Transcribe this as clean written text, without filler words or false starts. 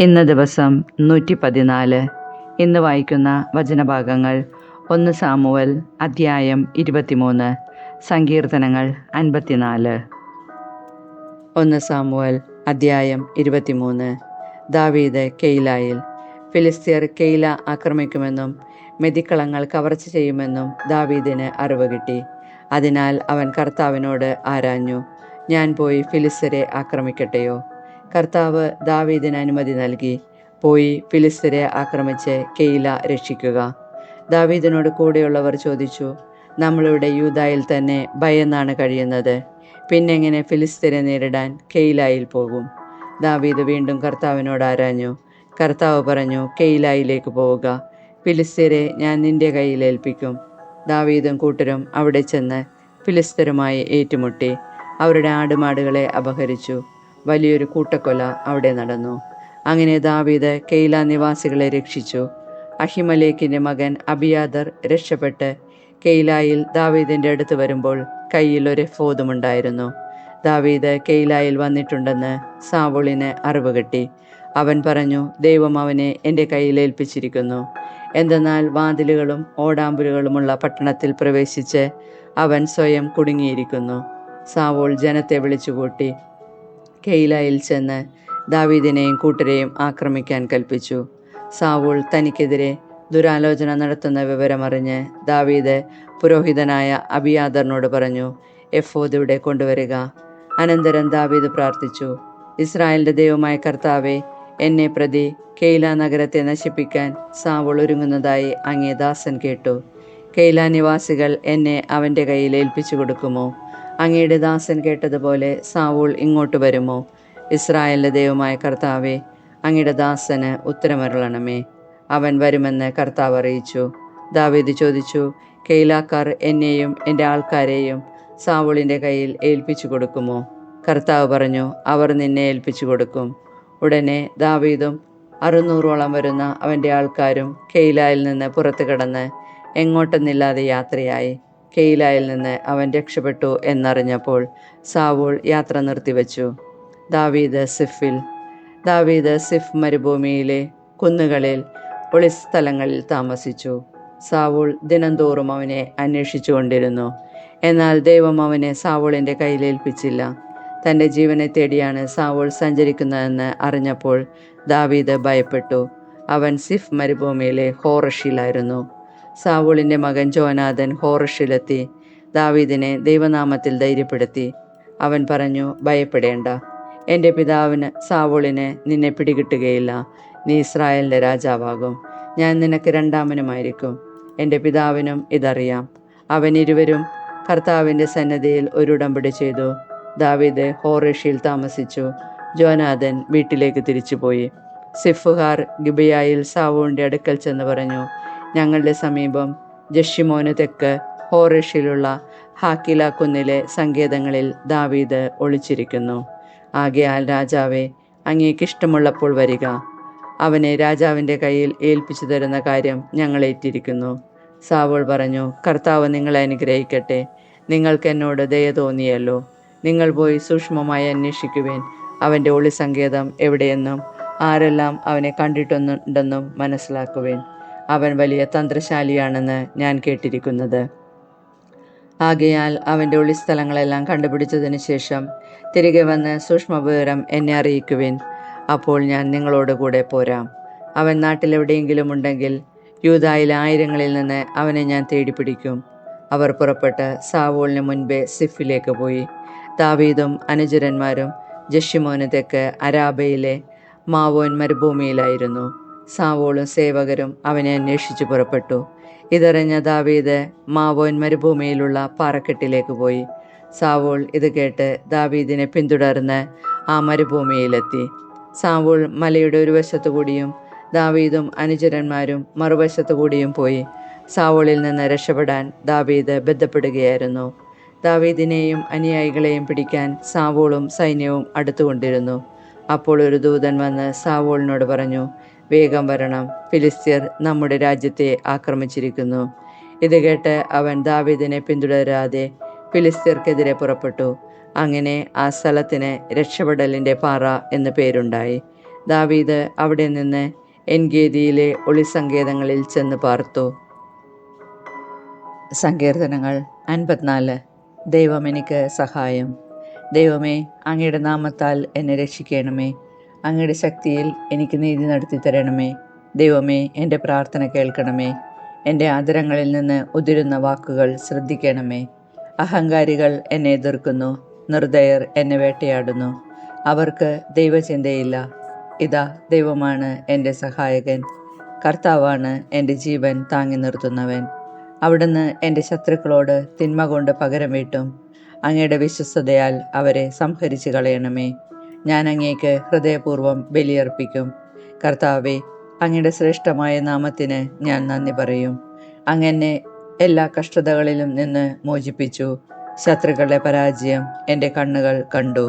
ഇന്ന് ദിവസം 114. ഇന്ന് വായിക്കുന്ന വചനഭാഗങ്ങൾ 1 സാമുവൽ അധ്യായം 23, സങ്കീർത്തനങ്ങൾ 54. 1 സാമുവൽ അധ്യായം 23. ദാവീദ് കെയിലായിൽ. ഫിലിസ്ത്യർ കെയില ആക്രമിക്കുമെന്നും മെതിക്കളങ്ങൾ കവർച്ച ചെയ്യുമെന്നും ദാവീദിന് അറിവ് കിട്ടി. അതിനാൽ അവൻ കർത്താവിനോട് ആരാഞ്ഞു, ഞാൻ പോയി ഫിലിസ്ത്യരെ ആക്രമിക്കട്ടെയോ? കർത്താവ് ദാവീദിന് അനുമതി നൽകി. പോയി ഫിലിസ്ത്യരെ ആക്രമിച്ച് കെയില രക്ഷിക്കുക. ദാവീദിനോട് കൂടെയുള്ളവർ ചോദിച്ചു, നമ്മളിവിടെ യൂദായിൽ തന്നെ ഭയന്നാണ് കഴിയുന്നത്, പിന്നെങ്ങനെ ഫിലിസ്ത്യരെ നേരിടാൻ കെയിലായിൽ പോകും? ദാവീദ് വീണ്ടും കർത്താവിനോട് ആരാഞ്ഞു. കർത്താവ് പറഞ്ഞു, കെയിലായിലേക്ക് പോവുക, ഫിലിസ്ത്യരെ ഞാൻ നിന്റെ കയ്യിൽ ഏൽപ്പിക്കും. ദാവീദും കൂട്ടരും അവിടെ ചെന്ന് ഫിലിസ്ത്യരുമായി ഏറ്റുമുട്ടി അവരുടെ ആടുമാടുകളെ അപഹരിച്ചു. വലിയൊരു കൂട്ടക്കൊല അവിടെ നടന്നു. അങ്ങനെ ദാവീദ് കെയില നിവാസികളെ രക്ഷിച്ചു. അഹിമലേക്കിൻ്റെ മകൻ അബിയാദർ രക്ഷപ്പെട്ട് കെയിലായിൽ ദാവീദിൻ്റെ അടുത്ത് വരുമ്പോൾ കയ്യിൽ ഒരു എഫോദുമുണ്ടായിരുന്നു. ദാവീദ് കെയിലായിൽ വന്നിട്ടുണ്ടെന്ന് സാവൂളിന് അറിവ് കിട്ടി. അവൻ പറഞ്ഞു, ദൈവം അവനെ എൻ്റെ കയ്യിൽ ഏൽപ്പിച്ചിരിക്കുന്നു. എന്തെന്നാൽ വാതിലുകളും ഓടാമ്പലുകളുമുള്ള പട്ടണത്തിൽ പ്രവേശിച്ച് അവൻ സ്വയം കുടുങ്ങിയിരിക്കുന്നു. സാവൂൾ ജനത്തെ വിളിച്ചുകൂട്ടി കെയിലായിൽ ചെന്ന് ദാവീദിനെയും കൂട്ടരെയും ആക്രമിക്കാൻ കൽപ്പിച്ചു. സാവൂൾ തനിക്കെതിരെ ദുരാലോചന നടത്തുന്ന വിവരമറിഞ്ഞ് ദാവീദ് പുരോഹിതനായ അബിയാദറിനോട് പറഞ്ഞു, എഫോദ് ഇവിടെ കൊണ്ടുവരിക. അനന്തരം ദാവീദ് പ്രാർത്ഥിച്ചു, ഇസ്രായേലിൻ്റെ ദൈവമായ കർത്താവേ, എന്നെ പ്രതി കെയില നഗരത്തെ നശിപ്പിക്കാൻ സാവൂൾ ഒരുങ്ങുന്നതായി അങ്ങേ ദാസൻ കേട്ടു. കെയില നിവാസികൾ എന്നെ അവൻ്റെ കയ്യിൽ ഏൽപ്പിച്ചു കൊടുക്കുമോ? അങ്ങയുടെ ദാസൻ കേട്ടതുപോലെ സാവൂൾ ഇങ്ങോട്ട് വരുമോ? ഇസ്രായേലിൻ്റെ ദൈവമായ കർത്താവേ, അങ്ങയുടെ ദാസന് ഉത്തരമരുളണമേ. അവൻ വരുമെന്ന് കർത്താവ് അറിയിച്ചു. ദാവീദ് ചോദിച്ചു, കെയിലാക്കാർ എന്നെയും എൻ്റെ ആൾക്കാരെയും സാവൂളിൻ്റെ കയ്യിൽ ഏൽപ്പിച്ചു കൊടുക്കുമോ? കർത്താവ് പറഞ്ഞു, അവർ നിന്നെ ഏൽപ്പിച്ചു കൊടുക്കും. ഉടനെ ദാവീദും 600ഓളം വരുന്ന അവൻ്റെ ആൾക്കാരും കെയിലായിൽ നിന്ന് പുറത്തു കടന്ന് എങ്ങോട്ടെന്നില്ലാതെ യാത്രയായി. കെയിലായിൽ നിന്ന് അവൻ രക്ഷപ്പെട്ടു എന്നറിഞ്ഞപ്പോൾ സാവൂൾ യാത്ര നിർത്തിവെച്ചു. ദാവീദ് സിഫ് മരുഭൂമിയിലെ കുന്നുകളിൽ ഒളിസ്ഥലങ്ങളിൽ താമസിച്ചു. സാവൂൾ ദിനംതോറും അവനെ അന്വേഷിച്ചു കൊണ്ടിരുന്നു. എന്നാൽ ദൈവം അവനെ സാവൂളിൻ്റെ കയ്യിലേൽപ്പിച്ചില്ല. തൻ്റെ ജീവനെ തേടിയാണ് സാവൂൾ സഞ്ചരിക്കുന്നതെന്ന് അറിഞ്ഞപ്പോൾ ദാവീദ് ഭയപ്പെട്ടു. അവൻ സിഫ് മരുഭൂമിയിലെ ഹോറഷിലായിരുന്നു. സാവൂളിൻ്റെ മകൻ ജോനാഥൻ ഹോറഷിലെത്തി ദാവീദിനെ ദൈവനാമത്തിൽ ധൈര്യപ്പെടുത്തി. അവൻ പറഞ്ഞു, ഭയപ്പെടേണ്ട, എൻ്റെ പിതാവിന് സാവൂളിന് നിന്നെ പിടികിട്ടുകയില്ല. നീ ഇസ്രായേലിൻ്റെ രാജാവാകും. ഞാൻ നിനക്ക് രണ്ടാമനുമായിരിക്കും. എൻ്റെ പിതാവിനും ഇതറിയാം. ഇരുവരും കർത്താവിൻ്റെ സന്നിധിയിൽ ഒരു ഉടമ്പടി ചെയ്തു. ദാവീദ് ഹോറഷിൽ താമസിച്ചു. ജോനാഥൻ വീട്ടിലേക്ക് തിരിച്ചുപോയി. സിഫുകാർ ഗിബയായിൽ സാവൂളിൻ്റെ അടുക്കൽ ചെന്ന് പറഞ്ഞു, ഞങ്ങളുടെ സമീപം ജഷിമോന് തെക്ക് ഹോറഷിലുള്ള ഹാക്കില കുന്നിലെ സങ്കേതങ്ങളിൽ ദാവീദ് ഒളിച്ചിരിക്കുന്നു. ആകയാൽ രാജാവേ, അങ്ങേക്കിഷ്ടമുള്ളപ്പോൾ വരിക. അവനെ രാജാവിൻ്റെ കയ്യിൽ ഏൽപ്പിച്ചു തരുന്ന കാര്യം ഞങ്ങൾ ഏറ്റിരിക്കുന്നു. സാവൂൾ പറഞ്ഞു, കർത്താവ് നിങ്ങളെ അനുഗ്രഹിക്കട്ടെ. നിങ്ങൾക്ക് എന്നോട് ദയ തോന്നിയല്ലോ. നിങ്ങൾ പോയി സൂക്ഷ്മമായി അന്വേഷിക്കുവേൻ. അവൻ്റെ ഒളിസങ്കേതം എവിടെയെന്നും ആരെല്ലാം അവനെ കണ്ടിട്ടുണ്ടെന്നും മനസ്സിലാക്കുവേൻ. അവൻ വലിയ തന്ത്രശാലിയാണെന്ന് ഞാൻ കേട്ടിരിക്കുന്നത്. ആകയാൽ അവൻ്റെ ഒളിസ്ഥലങ്ങളെല്ലാം കണ്ടുപിടിച്ചതിന് ശേഷം തിരികെ വന്ന് സൂക്ഷ്മവിവരം എന്നെ അറിയിക്കുവിൻ. അപ്പോൾ ഞാൻ നിങ്ങളോട് കൂടെ പോരാം. അവൻ നാട്ടിലെവിടെയെങ്കിലും ഉണ്ടെങ്കിൽ യൂദായിലെ ആയിരങ്ങളിൽ നിന്ന് അവനെ ഞാൻ തേടിപ്പിടിക്കും. അവർ പുറപ്പെട്ട് സാവൂളിന് മുൻപേ സിഫിലേക്ക് പോയി. ദാവീദും അനുചരന്മാരും ജഷിമോന് തെക്ക് അരാബയിലെ മാവോൻ മരുഭൂമിയിലായിരുന്നു. സാവൂളും സേവകരും അവനെ അന്വേഷിച്ചു പുറപ്പെട്ടു. ഇതറിഞ്ഞ ദാവീദ് മാവോൻ മരുഭൂമിയിലുള്ള പാറക്കെട്ടിലേക്ക് പോയി. സാവൂൾ ഇത് കേട്ട് ദാവീദിനെ പിന്തുടർന്ന് ആ മരുഭൂമിയിലെത്തി. സാവൂൾ മലയുടെ ഒരു വശത്തു കൂടിയും ദാവീദും അനുചരന്മാരും മറുവശത്തു കൂടിയും പോയി. സാവൂളിൽ നിന്ന് രക്ഷപ്പെടാൻ ദാവീദ് ബന്ധപ്പെടുകയായിരുന്നു. ദാവീദിനെയും അനുയായികളെയും പിടിക്കാൻ സാവൂളും സൈന്യവും അടുത്തുകൊണ്ടിരുന്നു. അപ്പോൾ ഒരു ദൂതൻ വന്ന് സാവൂളിനോട് പറഞ്ഞു, വേഗം വരണം, ഫിലിസ്ത്യർ നമ്മുടെ രാജ്യത്തെ ആക്രമിച്ചിരിക്കുന്നു. ഇത് കേട്ട് അവൻ ദാവീദിനെ പിന്തുടരാതെ ഫിലിസ്ത്യർക്കെതിരെ പുറപ്പെട്ടു. അങ്ങനെ ആ സ്ഥലത്തിന് രക്ഷപ്പെടലിൻ്റെ പാറ എന്ന് പേരുണ്ടായി. ദാവീദ് അവിടെ നിന്ന് എൻഗേദിയിലെ ഒളിസങ്കേതങ്ങളിൽ ചെന്ന് പാർത്തു. സങ്കീർത്തനങ്ങൾ 54. ദൈവം എനിക്ക് സഹായം. ദൈവമേ, അങ്ങയുടെ നാമത്താൽ എന്നെ രക്ഷിക്കണമേ. അങ്ങയുടെ ശക്തിയിൽ എനിക്ക് നീതി നടത്തി തരണമേ. ദൈവമേ, എൻ്റെ പ്രാർത്ഥന കേൾക്കണമേ. എൻ്റെ അധരങ്ങളിൽ നിന്ന് ഉതിരുന്ന വാക്കുകൾ ശ്രദ്ധിക്കണമേ. അഹങ്കാരികൾ എന്നെ എതിർക്കുന്നു, നിർദ്ദയർ എന്നെ വേട്ടയാടുന്നു. അവർക്ക് ദൈവചിന്തയില്ല. ഇതാ, ദൈവമാണ് എൻ്റെ സഹായകൻ. കർത്താവാണ് എൻ്റെ ജീവൻ താങ്ങി നിർത്തുന്നവൻ. അവിടുന്ന് എൻ്റെ ശത്രുക്കളോട് തിന്മ കൊണ്ട് പകരം വീട്ടും. അങ്ങയുടെ വിശ്വസ്തതയാൽ അവരെ സംഹരിച്ചു കളയണമേ. ഞാൻ അങ്ങേക്ക് ഹൃദയപൂർവ്വം ബലിയർപ്പിക്കും. കർത്താവേ, അങ്ങയുടെ ശ്രേഷ്ഠമായ നാമത്തിന് ഞാൻ നന്ദി പറയും. അങ്ങെന്നെ എല്ലാ കഷ്ടതകളിലും നിന്ന് മോചിപ്പിച്ചു. ശത്രുക്കളുടെ പരാജയം എൻ്റെ കണ്ണുകൾ കണ്ടു.